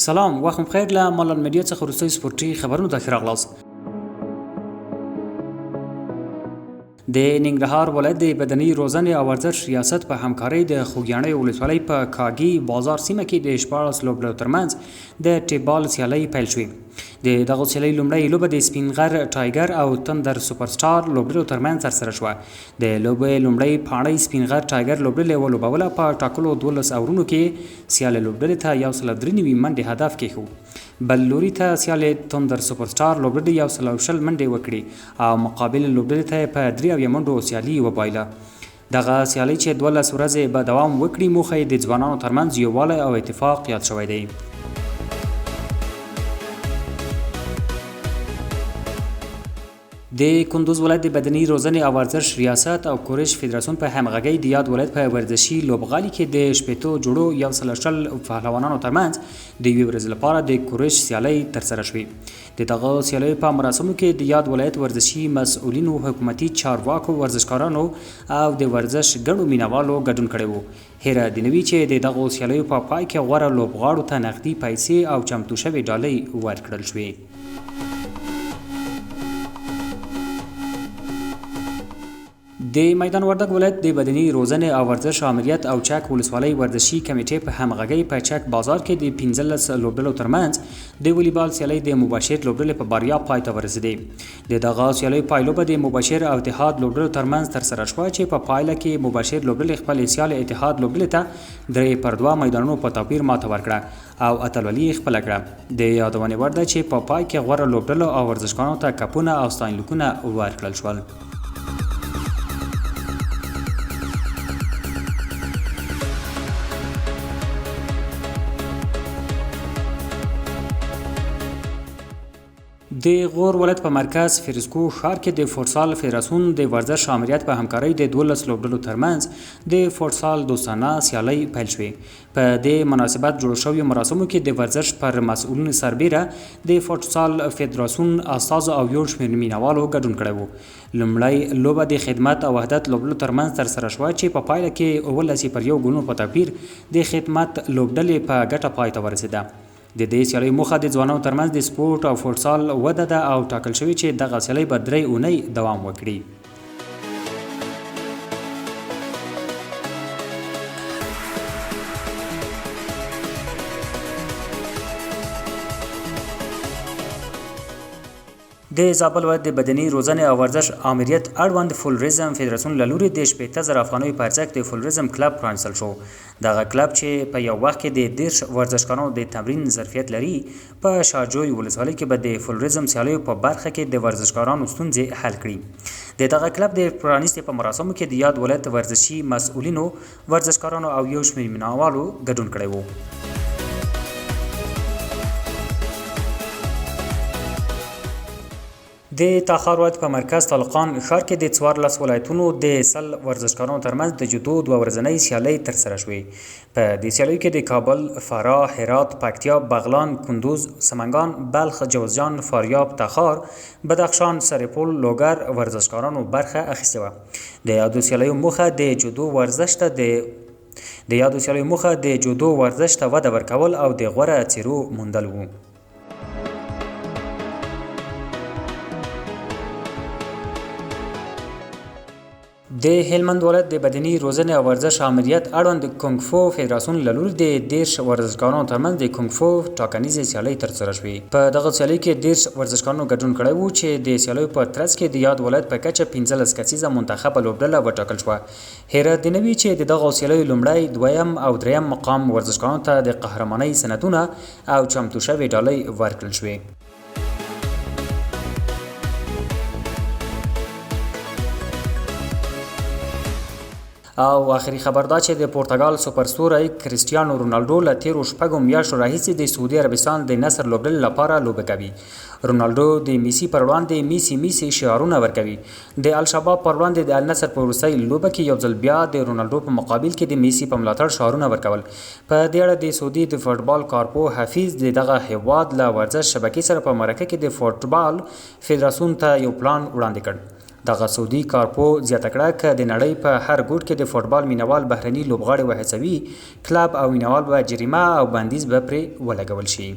سلام وخت بخیر له مالان میډیا څخه وروستي سپورتي خبرونو ته راغلاست. د ننګرهار ولایت د بدني روزنې او ورزش ریاست په همکارۍ د خوږیاڼي ولسوالۍ په کاږي بازار سیمه کې د 14 لوبډلو ترمنځ د ټیبال سیالۍ پیل شوې. د دغه سیالۍ لومړۍ لوبه د سپینغر ټایګر او تندر سوپر سټار لوبډلو ترمنځ ترسره شوه. د لوبې لومړۍ پاڼۍ سپینغر ټایګر لوبډلې ولوبوله. په ټاکلو 12 اورونو کې سیالۍ لوبډلې ته 193 منډې هدف کېښود. بل لوري ته سیالۍ تندر سوپر سټار لوبډلې 120 منډې وکړې او مقابل لوبډلې ته په 3 منډو سیالي وبایله. دغه سیالۍ چې 12 ورځې به دوام وکړي موخه یې د ځوانانو ترمنځ یووالی او اتفاق یاد شوی دی. د کندوز ولایت د بدني روزنې او ورزش ریاست او کورش فدراسیون په همغږۍ د یاد ولایت په ورزشي لوبغالي کې د شپېتو جوړو 130 پهلوانانو ترمنځ د یوې ورځې لپاره د کورش سیالۍ ترسره شوې. د دغه سیالیو په مراسمو کې د یاد ولایت ورزشي مسؤلینو، حکومتي چارواکو، ورزشکارانو او د ورزش ګڼو مینوالو ګډون کړی و. هیره د نوي چې د دغو سیالیو په پای کې غوره لوبغاړو ته نقدي پیسې او چمتو شوې ډالۍ ورکړل شوې. د میدان وردګ ولایت د بدني روزنې او ورزش امریت او چک ولسوالۍ ورزشي کمیټې په همغږۍ په چک بازار کې د 15 لوبډلو ترمنځ د والیبال سیالۍ د مباشر لوبډلې په بریا پای ته ورسېدې. د دغه سیالۍ پایلوبه د مباشر او اتحاد لوبډلو ترمنځ ترسره شوه چې په پایله کې مباشر لوبډلې خپل سیال اتحاد لوبډلې ته 3-2 میدانونو په توپیر ماته ورکړه او اتلولي خپله کړه. د یادونې وړ ده چې په پای کې غوره لوبډلو او ورزشکارانو ته کپونه او ستاینلیکونه ورکړل شول. د غور ولایت په مرکز فیروزکوه ښار کې د فوټسال فدراسیون د ورزش امریت په همکارۍ د 12 لوبډلو ترمنځ د فوټسال دوستانه سیالۍ پیل شوې. په دې مناسبت جوړ شویو مراسمو کې د ورزش پر مسؤلینو سربیره د فوټسال فدراسیون استازو او یو شمېر مینوالو ګډون کړی و. لومړی لوبه د خدمت او وحدت لوبډلو ترمنځ ترسره شوه چې په پایله کې 19-1 ګولونو په توپیر د خدمت لوبډلې په ګټه پای ته ورسېده. د دې سیالۍ موخه د ځوانانو ترمنځ د سپورت او فوټسال وده ده او ټاکل شوې چې دغه سیالۍ به 3 اونۍ دوام وکړي. د زابل ولایت د بدني روزنې او ورزش امریت اړوند فولریزم فدراسیون له لوري د 80,000 افغانیو په ارزښت د فولریزم کلب پرانیستل شو. دغه کلب چې په یو وخت کې د 10 ورزشکارانو د تمرین ظرفیت لري په شاجوی ولسوالۍ کې به د فولریزم سیالیو په برخه کې د ورزشکارانو ستونزې حل کړي. د دغه کلب د پرانیستې په مراسمو کې د یاد ولایت ورزشي مسؤلینو، ورزشکارانو او یو شمېر مینوالو ګډون کړی و. د تخار ولایت په مرکز طالقان ښار کې د 14 ولایتونو د 100 ورزشکارانو ترمنځ د جودو 2 ورځنۍ سیالۍ ترسره شوې. په دې سیالیو کې د کابل، فراه، هرات، پکتیا، بغلان، کندوز، سمنګان، بلخ، جوزجان، فاریاب، تخار، بدخشان، سرپل، لوګر ورزشکارانو برخه اخیستې وه. د یادو سیالیو موخه د جودو ورزش ته وده ورکول او د غوره څیرو موندل وو. د هلمند ولایت د بدني روزنې او ورزش امریت اړوند کونګ فو فدراسیون له لوري د 10 ورزشکارانو ترمنځ د کونګ فو ټاکنیزې سیالۍ ترسره شوې. په دغه سیالۍ کې 10 ورزشکارانو ګډون کړی و چې د سیالیو په ترڅ کې د یاد ولایت په کچه 15 کسیزه منتخبه لوبډله وټاکل شوه. هیره د نوي چې د دغه سیالیو لومړی، دویم او دریم مقام ورزشکارانو ته د قهرمانۍ سندونه او چمتو شوې ډالۍ ورکړل شوې. او آخري خبر دا چې د پرتګال سوپرستوری کریسټیانو رونالډو له تیرو 6 میاشتو راهیسې د سعودي عربستان د نصر لوبډلې لپاره لوبه کوي. رونالډو د میسي پر وړاندې میسي شعارونه ورکوي. د الشباب پر وړاندې د النصر په وروستۍ لوبه کې یو ځل بیا د رونالډو په مقابل کې د میسي په ملاتړ شعارونه ورکول. په دې اړه د سعودي د فوټبال کارپو حفیظ د دغه هیواد له ورزش شبکې سره په مرکه کې د فوټبال فدراسیون ته یو پلان وړاندې کړ. دغه سعودي کارپو زیاته کړه که د نړۍ په هر ګوټ کې د فوټبال مینوال بهرني لوبغاړي وهڅوي کلب او مینوال به جریمه او بندیز به پرې ولګول شي.